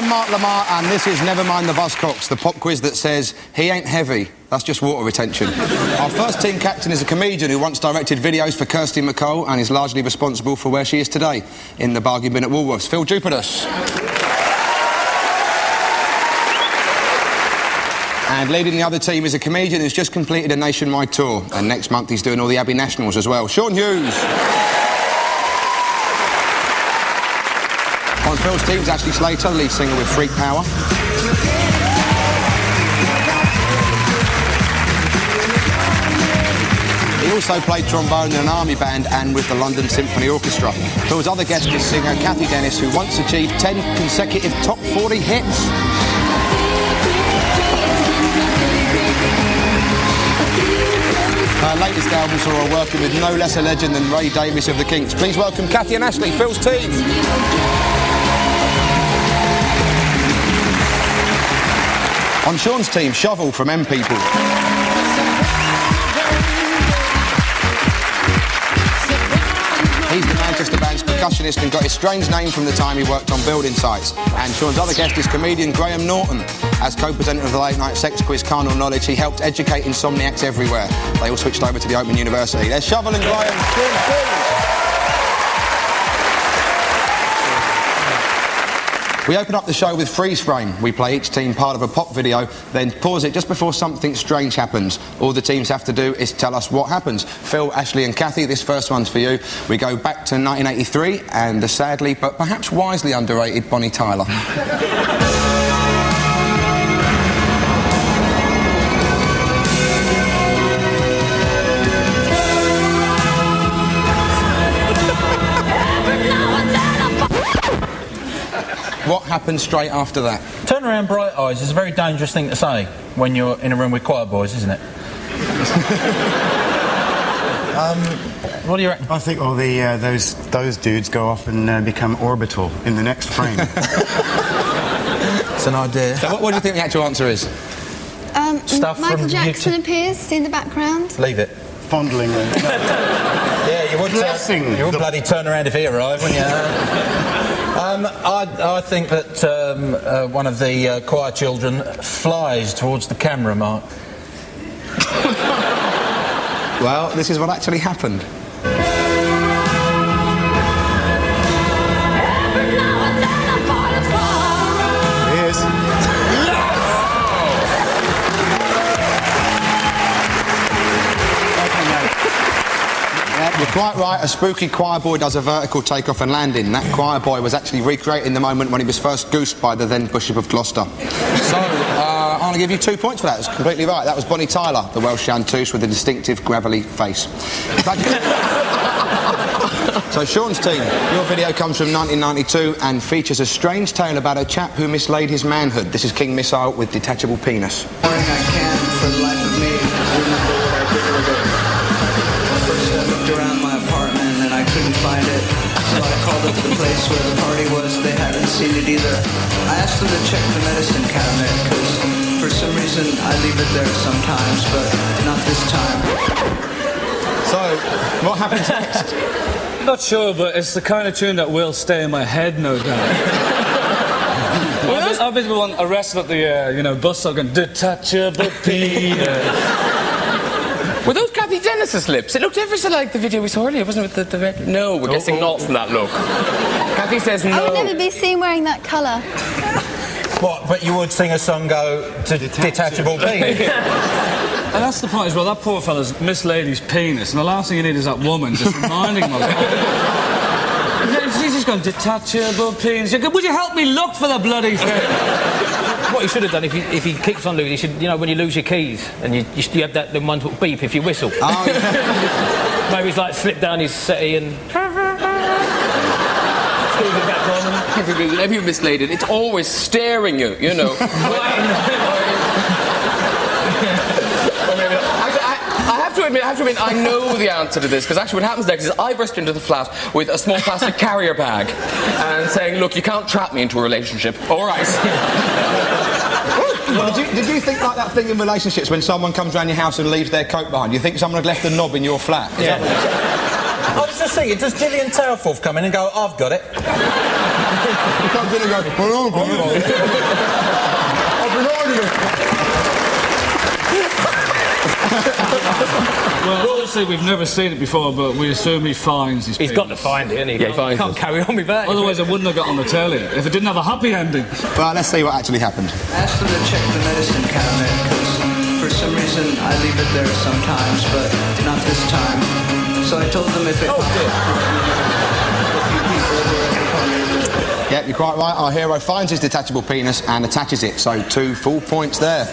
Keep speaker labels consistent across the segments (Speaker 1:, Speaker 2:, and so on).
Speaker 1: I'm Mark Lamar, and this is Never Mind the Buzzcocks, the pop quiz that says, he ain't heavy, that's just water retention. Our first team captain is a comedian who once directed videos for Kirsty MacColl and is largely responsible for where she is today, in the bargain bin at Woolworths. Phil Jupitus. And leading the other team is a comedian who's just completed a nationwide tour, and next month he's doing all the Abbey Nationals as well. Sean Hughes. On Phil's team is Ashley Slater, lead singer with Freak Power. He also played trombone in an army band and with the London Symphony Orchestra. Phil's other guest is singer Cathy who once achieved 10 consecutive top 40 hits. Her latest album saw her working with no less a legend than Ray Davies of the Kinks. Please welcome Cathy and Ashley, Phil's team. On Sean's team, Shovell from M People. He's the Manchester band's percussionist and got his strange name from the time he worked on building sites. And Sean's other guest is comedian Norton. As co-presenter of the late-night sex quiz Carnal Knowledge, he helped educate insomniacs everywhere. They all switched over to the Open University. There's Shovell and Graham. We open up the show with freeze frame. We play each team part of a pop video, then pause it just before something strange happens. All the teams have to do is tell us what happens. Phil, Ashley and Cathy, this first one's for you. We go back to 1983 and the sadly but perhaps wisely underrated Bonnie Tyler. What happened straight after that?
Speaker 2: Turn around bright eyes is a very dangerous thing to say when you're in a room with choir boys, isn't it? What do you reckon?
Speaker 3: I think all the those dudes go off and become orbital in the next frame.
Speaker 2: It's an idea.
Speaker 1: So what do you think the actual answer is?
Speaker 2: Stuff
Speaker 4: Michael
Speaker 2: from
Speaker 4: Jackson
Speaker 2: YouTube.
Speaker 4: appears in the background.
Speaker 2: Leave it.
Speaker 3: Fondling them.
Speaker 2: Yeah, you would. You would bloody turn around if he arrived, wouldn't you? I think that one of the choir children flies towards the camera, Mark.
Speaker 1: Well, this is what actually happened.
Speaker 3: It is.
Speaker 1: You're quite right, a spooky choir boy does a vertical takeoff and landing. That choir boy was actually recreating the moment when he was first goosed by the then Bishop of Gloucester. So, I'm going to give you 2 points for that. It's completely right. That was Bonnie Tyler, the Welsh chanteuse with a distinctive gravelly face. So, Sean's team, your video comes from 1992 and features a strange tale about a chap who mislaid his manhood. This is King Missile with detachable penis.
Speaker 5: I can for the life of me remember what I did with it. First I looked around my apartment and I couldn't find it, so I called up the place where the party was. They hadn't seen it either. I asked them to check the medicine cabinet because for some reason I leave it there sometimes, but not this time.
Speaker 1: So, what happens next?
Speaker 6: Not sure, but it's the kind of tune that will stay in my head, no doubt. I've been arrested at the, bus stop going, detachable penis.
Speaker 7: Were those Cathy Dennis's lips? It looked ever so like the video we saw earlier, wasn't it? With the red... No, we're guessing not from that look. Cathy says no.
Speaker 4: I would never be seen wearing that colour.
Speaker 2: What, but you would sing a song go to detachable penis?
Speaker 6: And that's the point as well, that poor fella's mislaid his penis, and the last thing you need is that woman just reminding him of it. He's just going, detachable penis. Would you help me look for the bloody thing?
Speaker 8: What he should have done, if he keeps on losing, he should, when you lose your keys, and you have that one beep if you whistle.
Speaker 1: Oh, yeah.
Speaker 8: Maybe he's like slipped down his settee and...
Speaker 7: If you mislaid it, it's always staring you, you know. I have to admit, I know the answer to this, because actually what happens next is I burst into the flat with a small plastic carrier bag and saying, look, you can't trap me into a relationship. All right.
Speaker 1: Well, did you think like that thing in relationships when someone comes around your house and leaves their coat behind? You think someone had left a knob in your flat?
Speaker 2: Yeah. I was just thinking, does Gillian Tailforth come in and go, I've got it?
Speaker 1: He comes in and goes, "Well, I've been hiding it."
Speaker 6: Well, obviously we've never seen it before, but we assume he finds his
Speaker 8: He's
Speaker 6: penis.
Speaker 8: got to find it, hasn't he?
Speaker 7: Yeah, he finds
Speaker 8: can't
Speaker 7: it.
Speaker 8: carry on with that.
Speaker 6: Otherwise it wouldn't have got on the telly if it didn't have a happy ending.
Speaker 1: Well, let's see what actually happened.
Speaker 5: I asked them to check the medicine cabinet because for some reason I leave it there sometimes, but not this time. So I told them if it...
Speaker 1: Yep, you're quite right. Our hero finds his detachable penis and attaches it, so 2 full points there.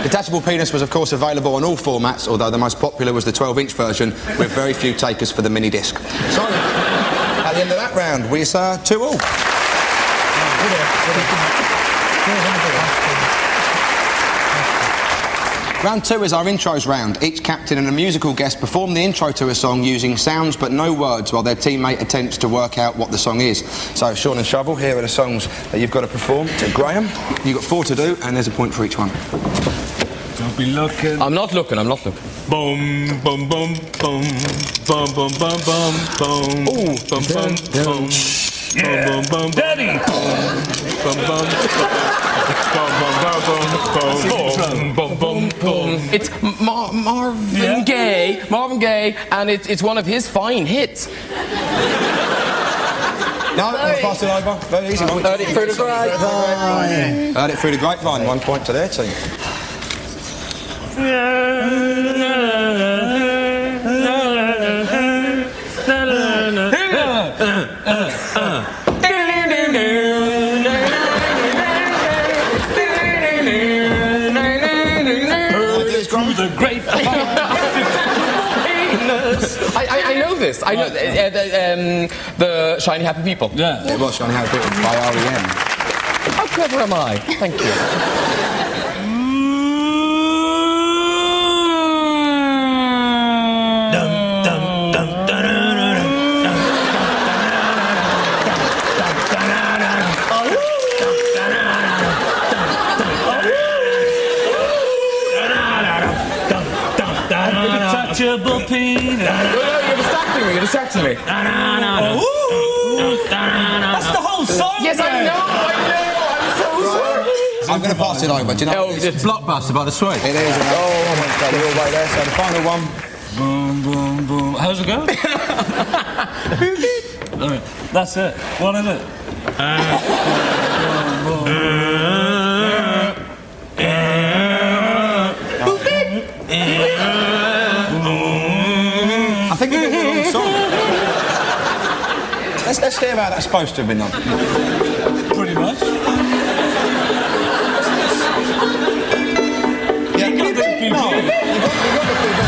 Speaker 1: Detachable penis was, of course, available on all formats, although the most popular was the 12-inch version, with very few takers for the mini disc. So, at the end of that round, we are 2-all. Round 2 is our intros round. Each captain and a musical guest perform the intro to a song using sounds but no words while their teammate attempts to work out what the song is. So, Sean and Shovell, here are the songs that you've got to perform. To Graham, you've got 4 to do, and there's a point for each one.
Speaker 6: Don't be looking.
Speaker 7: I'm not looking.
Speaker 6: Boom, boom, boom, boom, boom, boom, boom, boom, boom. Ooh, boom, boom, boom. Yeah. Boom, boom, boom, Daddy. Boom, boom, boom, boom, boom.
Speaker 7: It's Marvin Gaye. Marvin Gaye, and it's one of his fine hits.
Speaker 1: No, I'll pass it over. Very easy.
Speaker 7: Heard it through the grapevine.
Speaker 1: Heard it through the grapevine. 1 point to their team.
Speaker 7: I know this. I know the Shiny Happy People.
Speaker 6: Yeah.
Speaker 1: It was Shiny Happy People by R.E.M.
Speaker 7: How clever am I? Thank you.
Speaker 6: Detachable penis.
Speaker 7: No, you're distracting me.
Speaker 6: That's the whole song.
Speaker 7: Yes, I know. I'm so sorry.
Speaker 1: I'm going to pass it over. Do you know what it is?
Speaker 2: It's Blockbuster by the Sweet.
Speaker 1: It is. Oh, got it all right there. So the final one.
Speaker 6: Boom, boom, boom. How's it go? Alright, that's it. What is it?
Speaker 1: I think we got the wrong song. Let's hear how that's supposed to have been done.
Speaker 6: Pretty much.
Speaker 1: Yeah, you got the PB. No, you got the PB.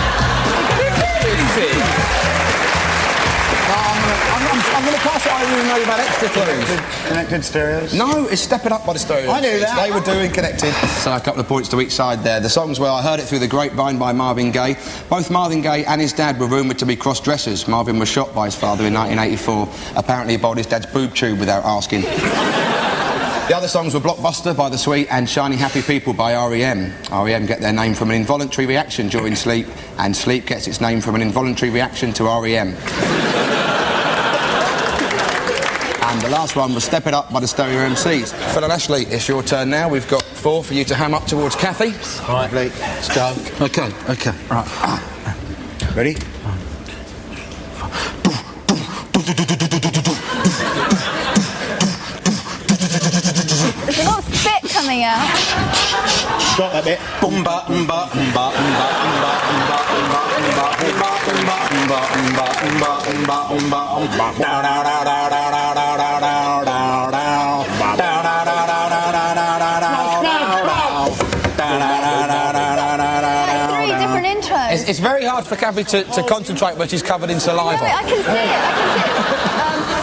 Speaker 1: I'm going to pass it over and know about extra clues.
Speaker 3: Connected stereos?
Speaker 1: No, it's Step It Up by the Stereos.
Speaker 3: I knew that.
Speaker 1: They were doing Connected. So a couple of points to each side there. The songs were I Heard It Through the Grapevine by Marvin Gaye. Both Marvin Gaye and his dad were rumoured to be cross-dressers. Marvin was shot by his father in 1984. Apparently he bowled his dad's boob tube without asking. The other songs were Blockbuster by The Sweet and Shiny Happy People by R.E.M. R.E.M. get their name from an involuntary reaction during sleep, and sleep gets its name from an involuntary reaction to R.E.M. And the last one was Step It Up by the Stereo MCs. Phil and Ashley, it's your turn now. We've got 4 for you to ham up towards Cathy.
Speaker 3: Right, let's go.
Speaker 1: Okay, right.
Speaker 3: Ready?
Speaker 4: There's a lot of spit coming out.
Speaker 3: Got that bit.
Speaker 4: Three different intros.
Speaker 1: It's very hard for Cathy to concentrate when she's covered in
Speaker 4: No,
Speaker 1: saliva.
Speaker 4: I can see it.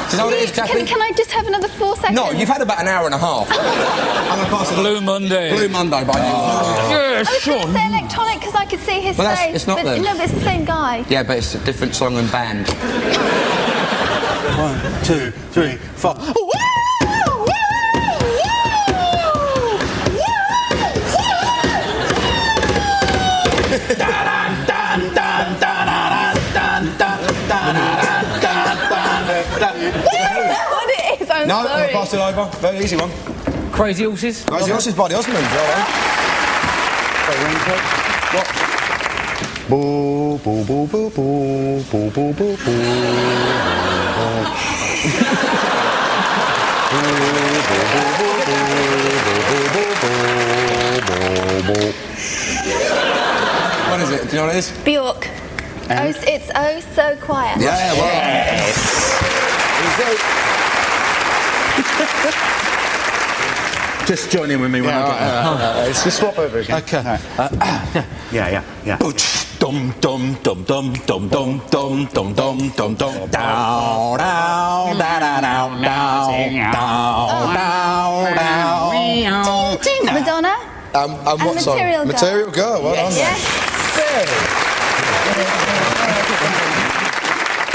Speaker 1: Do you know what it is, Cathy?
Speaker 4: Can I just have another 4 seconds?
Speaker 1: No, you've had about an hour and a half. I'm going to pass it.
Speaker 6: Blue Monday.
Speaker 1: Blue Monday by you.
Speaker 4: I was going to say electronic because I could see his
Speaker 1: Well,
Speaker 4: face.
Speaker 1: it's not
Speaker 4: but,
Speaker 1: them.
Speaker 4: No, but it's the same guy.
Speaker 1: Yeah, but it's a different song and band.
Speaker 3: 1, 2, 3, 4.
Speaker 4: I don't know what it is. I I'm
Speaker 1: No,
Speaker 4: sorry.
Speaker 1: I'll pass it over. Very easy one.
Speaker 8: Crazy Horses.
Speaker 1: Crazy Horses by the Osmonds, all right. What?
Speaker 3: Boo, boo, boo, boo, boo, boo, boo, boo, boo.
Speaker 1: What is it? Do you know what it is?
Speaker 4: Bjork.
Speaker 3: And?
Speaker 4: It's oh so quiet.
Speaker 1: Yeah, well. Just join in with me when I get
Speaker 3: It's just swap over again.
Speaker 1: Okay.
Speaker 3: Yeah.
Speaker 2: Dum dum dum dum dum dum dum dum dum dum dum down down down down down down.
Speaker 4: Madonna.
Speaker 1: And what song?
Speaker 4: Material Girl.
Speaker 1: Material Girl. Well done.
Speaker 4: Yeah.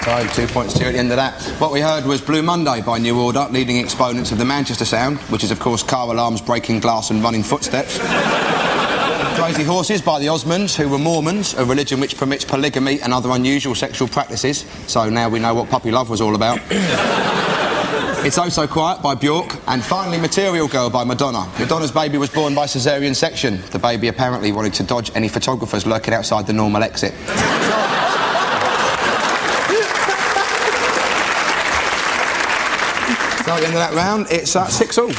Speaker 1: Time, 2 points to you at the end of that. What we heard was Blue Monday by New Order, leading exponents of the Manchester sound, which is, of course, car alarms, breaking glass and running footsteps. Crazy Horses by the Osmonds, who were Mormons, a religion which permits polygamy and other unusual sexual practices. So now we know what puppy love was all about. It's Oh So Quiet by Bjork, and finally Material Girl by Madonna. Madonna's baby was born by caesarean section. The baby apparently wanted to dodge any photographers lurking outside the normal exit. So at the end of that round, it's 6-all.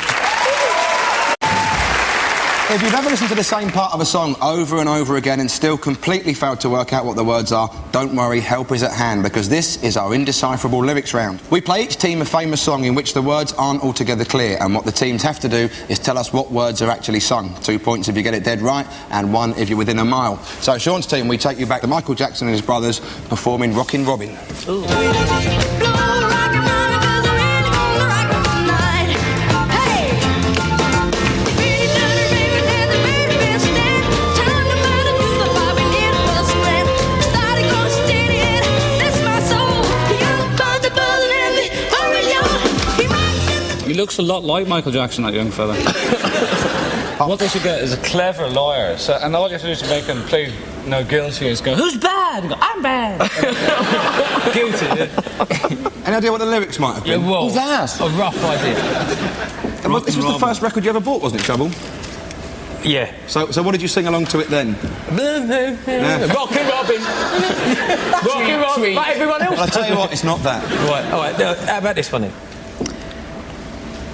Speaker 1: If you've ever listened to the same part of a song over and over again and still completely failed to work out what the words are, don't worry, help is at hand, because this is our indecipherable lyrics round. We play each team a famous song in which the words aren't altogether clear, and what the teams have to do is tell us what words are actually sung. 2 points if you get it dead right, and 1 if you're within a mile. So Sean's team, we take you back to Michael Jackson and his brothers performing Rockin' Robin.
Speaker 9: Ooh.
Speaker 6: He looks a lot like Michael Jackson, that young fella. What they should get is a clever lawyer, and all you have to do to make him plead no guilty is go, who's bad? And go, I'm bad. Guilty, yeah.
Speaker 1: Any idea what the lyrics might have been?
Speaker 8: Yeah, well,
Speaker 1: that?
Speaker 8: A rough idea.
Speaker 1: This was the first record you ever bought, wasn't it, Shovell?
Speaker 8: Yeah.
Speaker 1: So what did you sing along to it then?
Speaker 8: Yeah. Rockin' Robin. Rockin' Robin. Like everyone else.
Speaker 1: Well, I'll tell you what, it's not that.
Speaker 8: Right, all right. Now, how about this one then?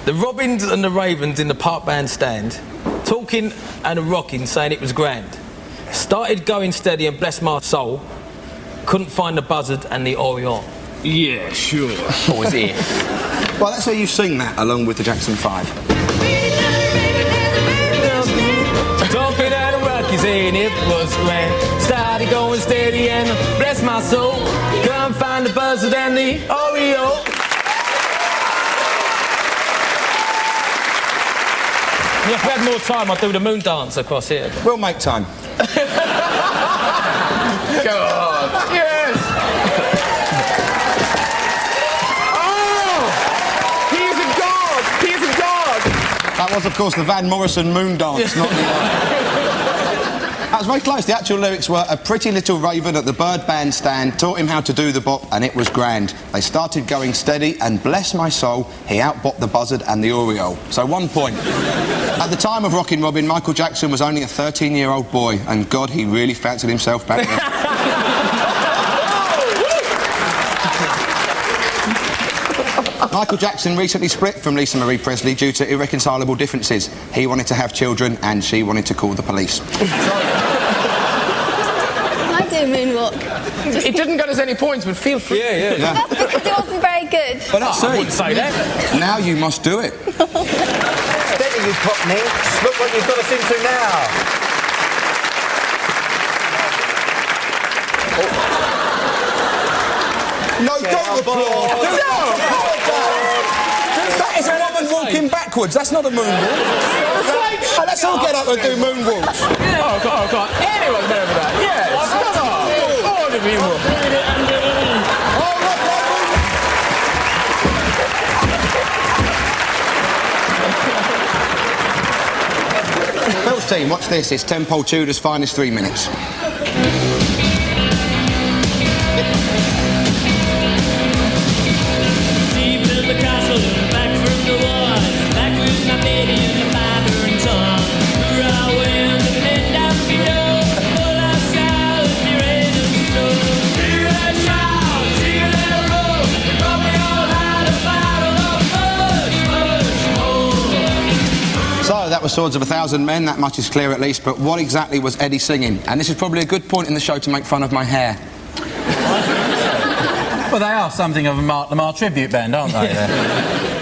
Speaker 8: The Robins and the Ravens in the park bandstand, talking and a rocking, saying it was grand. Started going steady and bless my soul. Couldn't find the buzzard and the Oriole.
Speaker 6: Yeah, sure.
Speaker 8: What was it?
Speaker 1: Well, let's say you sing that along with the Jackson 5.
Speaker 8: Talking and a rocky, saying it was grand. Started going steady and bless my soul. Couldn't find the buzzard and the Oriole. If we had more time, I'd do the moon dance across here.
Speaker 1: We'll make time.
Speaker 7: God. Yes! Oh! He's a god! He's a god!
Speaker 1: That was, of course, the Van Morrison moon dance, not the... That was very close. The actual lyrics were, a pretty little raven at the bird bandstand taught him how to do the bop, and it was grand. They started going steady, and bless my soul, he outbopped the buzzard and the Oriole. So 1 point. At the time of Rockin' Robin, Michael Jackson was only a 13-year-old boy, and God, he really fancied himself back then. Michael Jackson recently split from Lisa Marie Presley due to irreconcilable differences. He wanted to have children, and she wanted to call the police.
Speaker 4: I do moonwalk.
Speaker 7: It didn't get us any points, but feel free.
Speaker 8: Yeah.
Speaker 4: That's because it wasn't very good.
Speaker 1: But let's see.
Speaker 8: I wouldn't say that.
Speaker 1: Now you must do it.
Speaker 2: Steady, you cockney. Look what you've got us into now.
Speaker 1: No, don't applaud. That is a woman walking backwards. That's not a moonwalk. Oh, let's all get up and do moonwalks.
Speaker 7: Oh, God. Anyone remember that? Yes. Come on. All of you will.
Speaker 1: Phil's team, watch this. It's Tenpole Tudor's finest 3 minutes.
Speaker 9: Deep in the castle, in the back
Speaker 1: that was Swords of a Thousand Men, that much is clear at least, but what exactly was Eddie singing? And this is probably a good point in the show to make fun of my hair.
Speaker 2: Well, they are something of a Mark Lamar tribute band, aren't they?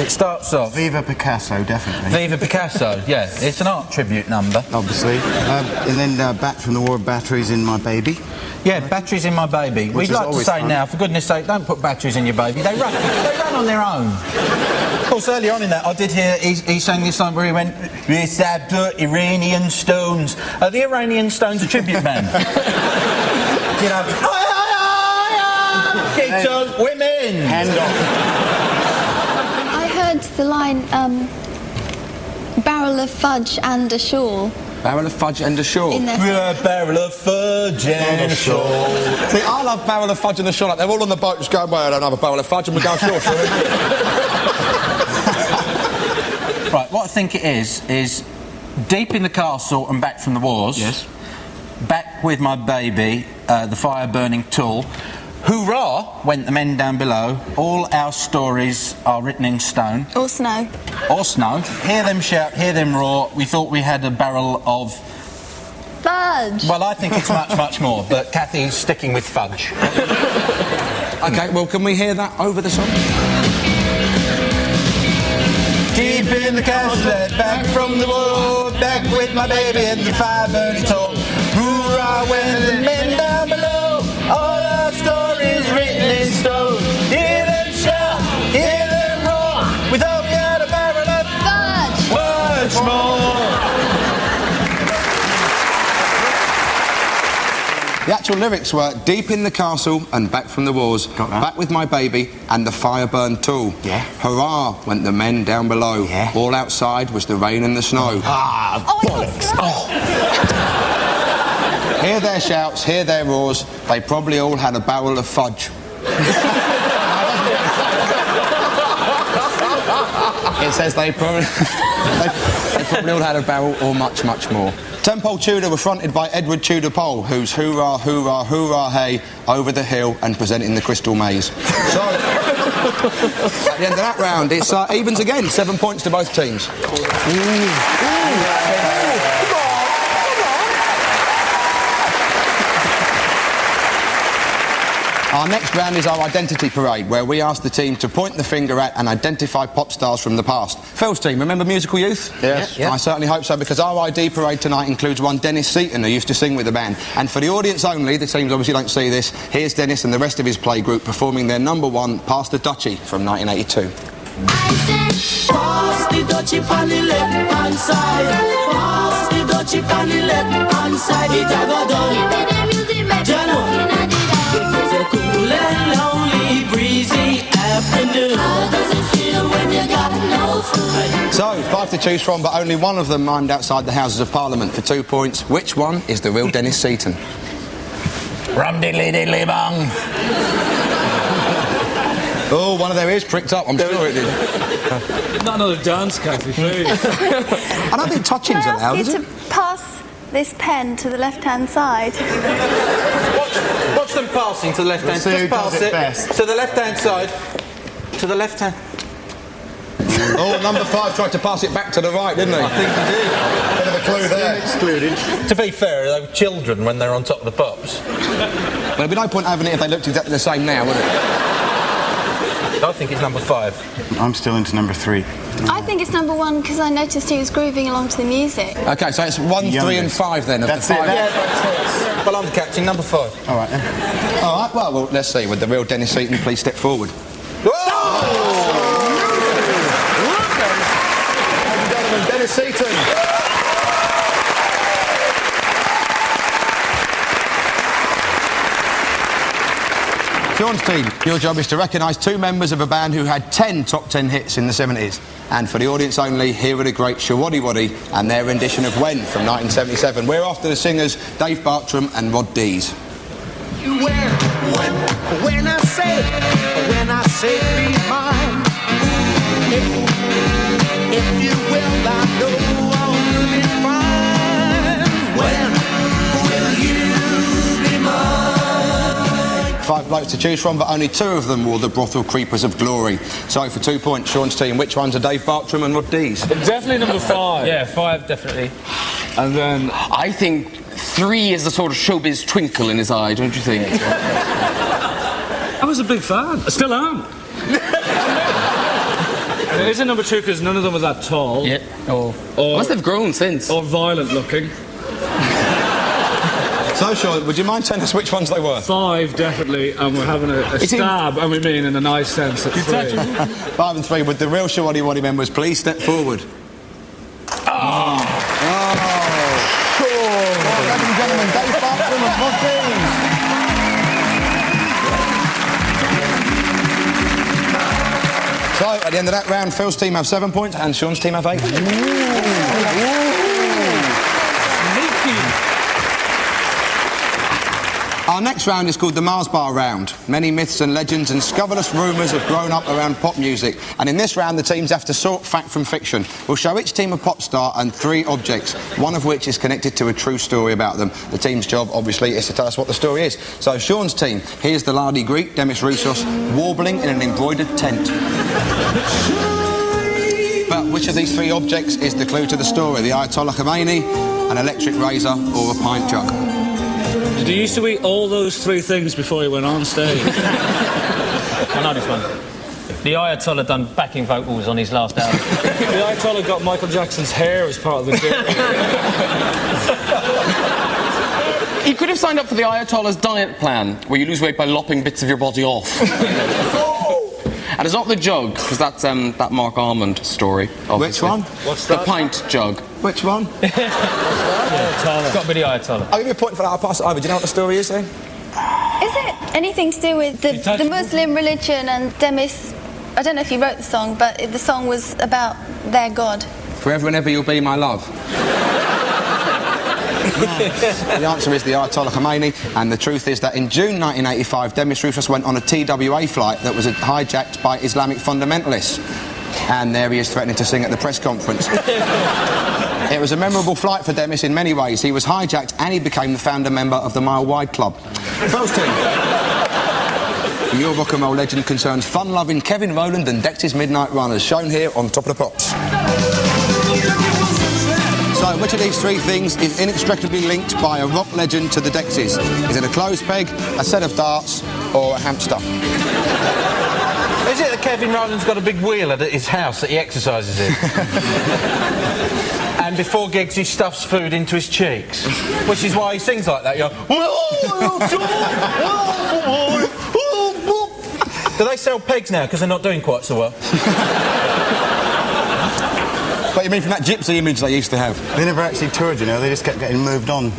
Speaker 2: It starts off...
Speaker 3: Viva Picasso, definitely.
Speaker 2: Viva Picasso, yeah. It's an art tribute number.
Speaker 3: Obviously. And then Back from the War, Batteries in My Baby.
Speaker 2: Yeah, Batteries in My Baby. We'd like to say now, for goodness sake, don't put batteries in your baby. They run on their own. Of course, earlier on in that, I did hear he sang this song where he went, "It's that Iranian Stones." The Iranian Stones, a tribute band. You know, kids on women.
Speaker 3: Hand off.
Speaker 4: I heard the line, barrel of fudge and a shawl.
Speaker 1: Barrel of fudge and a shawl.
Speaker 4: In there.
Speaker 2: We're a barrel of fudge and a shawl.
Speaker 1: See, I love barrel of fudge and a shawl. Like, they're all on the boat just going, well, I don't have a barrel of fudge and we go ashore.
Speaker 2: Right, what I think it is Deep in the Castle and Back from the Wars.
Speaker 1: Yes.
Speaker 2: Back with My Baby, the fire-burning tool. Hoorah, went the men down below. All our stories are written in stone.
Speaker 4: Or snow.
Speaker 2: Or snow. Hear them shout, hear them roar. We thought we had a barrel of...
Speaker 4: Fudge.
Speaker 2: Well, I think it's much, much more, but Cathy's sticking with fudge.
Speaker 1: OK, well, can we hear that over the song?
Speaker 2: Deep in the castle, back from the war, back with my baby and the fire-burning tool. Hoorah, when the men down below, all our stories written in stone. Hear them shout, hear them roar, we thought we had a barrel of
Speaker 4: Fudge.
Speaker 2: much more.
Speaker 1: The actual lyrics were deep in the castle and back from the wars,
Speaker 3: Got that.
Speaker 1: back with my baby and the fire-burned tool.
Speaker 3: Yeah.
Speaker 1: Hurrah, went the men down below.
Speaker 3: Yeah.
Speaker 1: All outside was the rain and the snow.
Speaker 2: Ah,
Speaker 4: Oh,
Speaker 2: bollocks. Oh.
Speaker 1: Hear their shouts, hear their roars. They probably all had a barrel of fudge. It says they probably all had a barrel or much, much more. Tenpole Tudor were fronted by Edward Tudor Pole, who's hoorah, hoorah, hoorah, hey, over the hill and presenting the Crystal Maze. So, at the end of that round, it's evens again, 7 points to both teams. Our next round is our identity parade, where we ask the team to point the finger at and identify pop stars from the past. Phil's team, remember Musical Youth?
Speaker 3: Yes.
Speaker 1: I certainly hope so, because our ID parade tonight includes one Dennis Seaton, who used to sing with the band. And for the audience only, the teams obviously don't see this, here's Dennis and the rest of his playgroup performing their #1, Pass the Dutchie, from 1982.
Speaker 9: I said, pass the dutchie on the left hand side. Pass the dutchie on the left hand side. It a go done. It was a cool and lonely, breezy afternoon. How does it feel when you got no food?
Speaker 1: So, 5 to choose from, but only one of them mimed outside the Houses of Parliament for 2 points. Which one is the real Dennis Seaton?
Speaker 2: Rum diddly diddly bung.
Speaker 1: Oh, one of their ears pricked up, I'm sure it did.
Speaker 6: Not another dance, Cathy, please.
Speaker 1: I don't think touching's
Speaker 4: Can I
Speaker 1: allowed,
Speaker 4: ask
Speaker 1: is
Speaker 4: you
Speaker 1: it?
Speaker 4: to pass this pen to the left-hand side?
Speaker 2: Watch them passing to the left hand.
Speaker 3: see who
Speaker 2: Just pass
Speaker 3: does it best.
Speaker 2: to the left-hand side. To the left hand.
Speaker 1: Oh, number 5 tried to pass it back to the right, didn't he?
Speaker 2: I think he did.
Speaker 1: Bit of a clue there.
Speaker 3: Excluded.
Speaker 2: To be fair, they were children when they're on top of the pops.
Speaker 1: Well, there'd be no point having it if they looked exactly the same now, would it?
Speaker 2: I think it's #5.
Speaker 3: I'm still into #3.
Speaker 4: I think it's #1 because I noticed he was grooving along to the music.
Speaker 1: OK, so it's 1, 3 and 5 then of
Speaker 3: That's
Speaker 1: the
Speaker 3: it,
Speaker 1: 5.
Speaker 3: that's
Speaker 2: Well, I'm the captain, #5.
Speaker 3: All right, then.
Speaker 1: All right, well, let's see. Would the real Dennis Seaton please step forward? Ladies and gentlemen, Dennis Seaton. Sean's team, your job is to recognise 2 members of a band who had 10 top 10 hits in the 70s. And for the audience only, here are the great Shawaddy Waddy and their rendition of When from 1977. We're after the singers Dave Bartram and Rod Dees.
Speaker 9: When I say be mine, if you will, I know I'll be fine. When will you be mine?
Speaker 1: 5 blokes to choose from, but only 2 of them wore the brothel creepers of glory. So for 2 points, Sean's team, which ones are Dave Bartram and Rod Dees?
Speaker 6: Definitely number 5.
Speaker 8: Yeah, 5, definitely.
Speaker 6: And then...
Speaker 7: I think 3 is the sort of showbiz twinkle in his eye, don't you think?
Speaker 6: I was a big fan. I still am. It isn't number 2 because none of them are that tall.
Speaker 8: Yeah.
Speaker 7: Or unless they've grown since.
Speaker 6: Or violent looking.
Speaker 1: So, Sean, would you mind telling us which ones they were?
Speaker 6: 5, definitely, and we're having a stab, and we mean in a nice sense at 3.
Speaker 1: 5 and 3. Would the real Shovell members please step forward? Well, ladies and gentlemen, Dave Bartram and Rod Dees. So, at the end of that round, Phil's team have 7 points and Sean's team have 8. Our next round is called the Mars Bar round. Many myths and legends and scurrilous rumours have grown up around pop music. And in this round, the teams have to sort fact from fiction. We'll show each team a pop star and 3 objects, one of which is connected to a true story about them. The team's job, obviously, is to tell us what the story is. So, Sean's team, here's the lardy Greek, Demis Roussos, warbling in an embroidered tent. But which of these 3 objects is the clue to the story? The Ayatollah Khomeini, an electric razor, or a pint jug?
Speaker 6: Did he used to eat all those 3 things before he went on stage?
Speaker 8: I know this one. The Ayatollah done backing vocals on his last album.
Speaker 6: The Ayatollah got Michael Jackson's hair as part of the deal.
Speaker 7: You could have signed up for the Ayatollah's diet plan, where you lose weight by lopping bits of your body off. And it's not the jug, because that's that Mark Almond story. Obviously.
Speaker 1: Which one?
Speaker 6: What's
Speaker 7: the
Speaker 6: that?
Speaker 7: pint jug.
Speaker 1: Which one?
Speaker 6: Ayatollah.
Speaker 8: It's got to be the Ayatollah.
Speaker 1: I'll give you a point for that. I'll pass it over. Do you know what the story is then?
Speaker 4: Is it anything to do with the Muslim religion and Demis? I don't know if he wrote the song, but the song was about their god.
Speaker 1: Forever and ever you'll be my love. The answer is the Ayatollah Khomeini, and the truth is that in June 1985, Demis Roussos went on a TWA flight that was hijacked by Islamic fundamentalists. And there he is threatening to sing at the press conference. It was a memorable flight for Demis in many ways. He was hijacked and he became the founder member of the Mile Wide Club. First team. Your rock and roll legend concerns fun-loving Kevin Rowland and Dexys Midnight Runners, shown here on Top of the Pops. So, which of these 3 things is inextricably linked by a rock legend to the Dexys? Is it a clothes peg, a set of darts, or a hamster?
Speaker 2: Is it that Kevin Rowland's got a big wheel at his house that he exercises in? And before gigs he stuffs food into his cheeks, which is why he sings like that. You go, do they sell pegs now because they're not doing quite so well?
Speaker 1: What you mean from that gypsy image they used to have?
Speaker 3: They never actually toured, you know, they just kept getting moved on.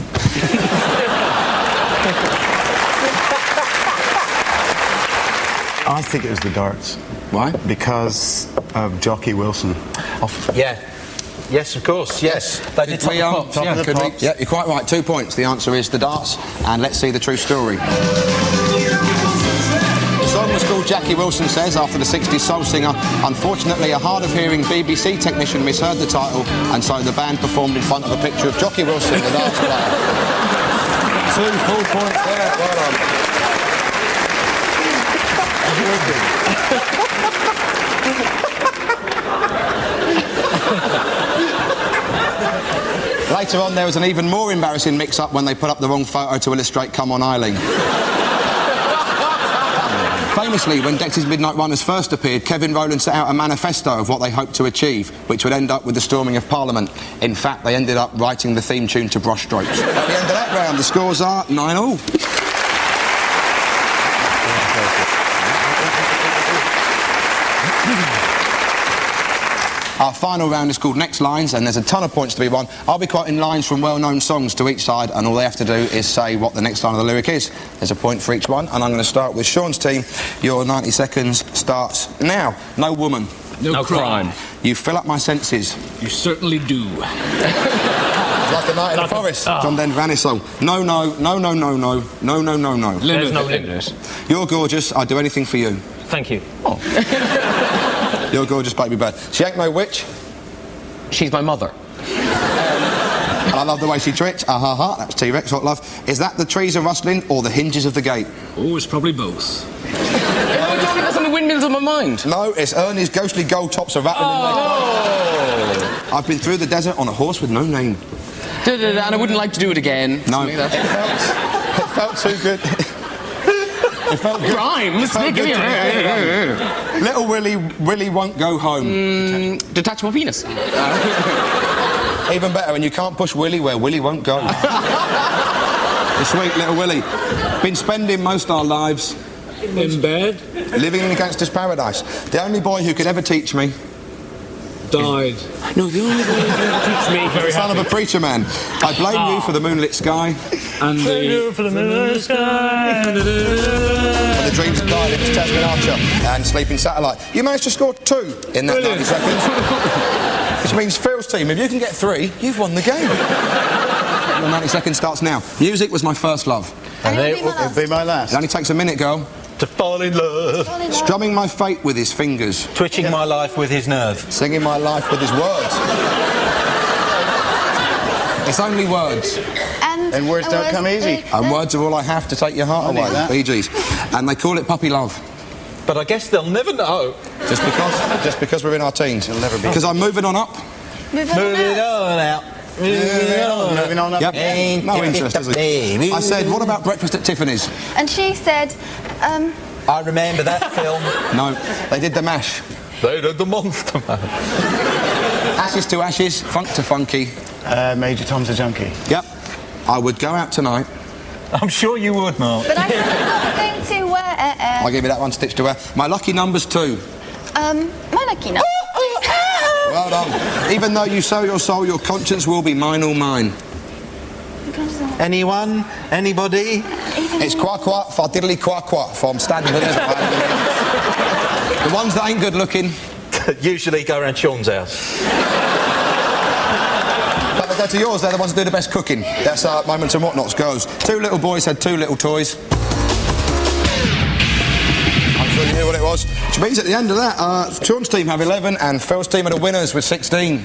Speaker 3: I think it was the darts.
Speaker 1: Why?
Speaker 3: Because of Jockey Wilson.
Speaker 2: Yeah. Yes, of course, yes. They did top of the pops.
Speaker 1: Could we? Yeah, you're quite right. 2 points. The answer is the darts. And let's see the true story. The song was called Jackie Wilson Says, after the 60s soul singer. Unfortunately, a hard-of-hearing BBC technician misheard the title, and so the band performed in front of a picture of Jockey Wilson, the darts player. 2 full points there. Well done. Later on, there was an even more embarrassing mix-up when they put up the wrong photo to illustrate Come On Eileen. Famously, when Dexys Midnight Runners first appeared, Kevin Rowland set out a manifesto of what they hoped to achieve, which would end up with the storming of Parliament. In fact, they ended up writing the theme tune to Brushstrokes. At the end of that round, the scores are 9-all. Our final round is called Next Lines, and there's a ton of points to be won. I'll be quoting lines from well-known songs to each side, and all they have to do is say what the next line of the lyric is. There's a point for each one, and I'm going to start with Sean's team. Your 90 seconds starts now. No woman.
Speaker 6: No crime.
Speaker 1: You fill up my senses.
Speaker 6: You certainly do.
Speaker 1: Like a night in the forest. John Denver Anisole. No, no, no, no, no, no, no, no, no, no.
Speaker 8: There's no limit.
Speaker 1: You're gorgeous. I'd do anything for you.
Speaker 8: Thank you.
Speaker 1: Oh. You're gorgeous, baby bird. She ain't no witch.
Speaker 7: She's my mother.
Speaker 1: And I love the way she twitched. That was T-Rex, what love. Is that the trees are rustling or the hinges of the gate?
Speaker 6: Oh, it's probably both.
Speaker 7: Am I talking about something windmills on my mind?
Speaker 1: No, it's Ernie's ghostly gold tops are rattling in my I've been through the desert on a horse with no name.
Speaker 7: And I wouldn't like to do it again.
Speaker 1: No. It felt too good. It felt good.
Speaker 7: Rhymes?
Speaker 1: Little Willie won't go home.
Speaker 7: Detachable penis.
Speaker 1: Even better, and you can't push Willie where Willie won't go. The sweet little Willie. Been spending most our lives...
Speaker 6: In bed?
Speaker 1: Living in a gangster's paradise. The only boy who could ever teach me...
Speaker 6: Died.
Speaker 7: No, the only boy who could ever teach me...
Speaker 1: The son of a preacher man. I blame you for the moonlit sky.
Speaker 6: And the...
Speaker 8: for the moonlit sky.
Speaker 1: And the dreams that died, it was Tasman Archer and Sleeping Satellite. You managed to score 2 in that 90 seconds. Which means Phil's team, if you can get 3, you've won the game. The 90 seconds starts now. Music was my first love.
Speaker 4: And it'll
Speaker 3: Be my last.
Speaker 1: It only takes a minute, girl.
Speaker 8: To fall in love.
Speaker 1: Strumming my fate with his fingers.
Speaker 2: Twitching my life with his nerve.
Speaker 1: Singing my life with his words. It's only words.
Speaker 3: And words don't come easy.
Speaker 1: And words are all I have to take your heart away. Bee Gees. And they call it puppy love.
Speaker 2: But I guess they'll never know.
Speaker 1: Just because we're in our teens.
Speaker 3: It'll never be.
Speaker 1: Because I'm moving on up.
Speaker 4: Moving on out.
Speaker 3: Moving on up.
Speaker 1: Yep. No interest, is he? I said, what about breakfast at Tiffany's?
Speaker 4: And she said,
Speaker 2: I remember that film.
Speaker 1: No, they did the mash.
Speaker 2: They did the Monster Man.
Speaker 1: Ashes to ashes, funk to funky.
Speaker 3: Major Tom's a junkie.
Speaker 1: Yep. I would go out tonight.
Speaker 2: I'm sure you would, Mark.
Speaker 4: but I have nothing to wear.
Speaker 1: I'll give you that one, stitch to wear. My lucky number's 2.
Speaker 4: My lucky number.
Speaker 1: Well done. Even though you sell your soul, your conscience will be mine or mine.
Speaker 2: Anyone? Anybody?
Speaker 1: It's qua diddly qua from Standard and Everett. The ones that ain't good looking.
Speaker 2: Usually go around Sean's house.
Speaker 1: But they go to yours, they're the ones that do the best cooking. That's how Moments and Whatnots goes. 2 little boys had 2 little toys. I'm sure you knew what it was. Which means at the end of that, Sean's team have 11 and Phil's team are the winners with 16.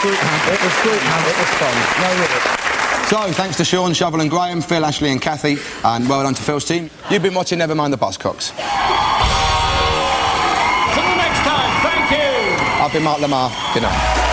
Speaker 3: It was good, man. It was fun.
Speaker 1: So, thanks to Sean, Shovell and Graham, Phil, Ashley and Cathy, and well done to Phil's team. You've been watching Nevermind the Buzzcocks.
Speaker 6: Till the next time, thank you!
Speaker 1: I've been Mark Lamar. Good night.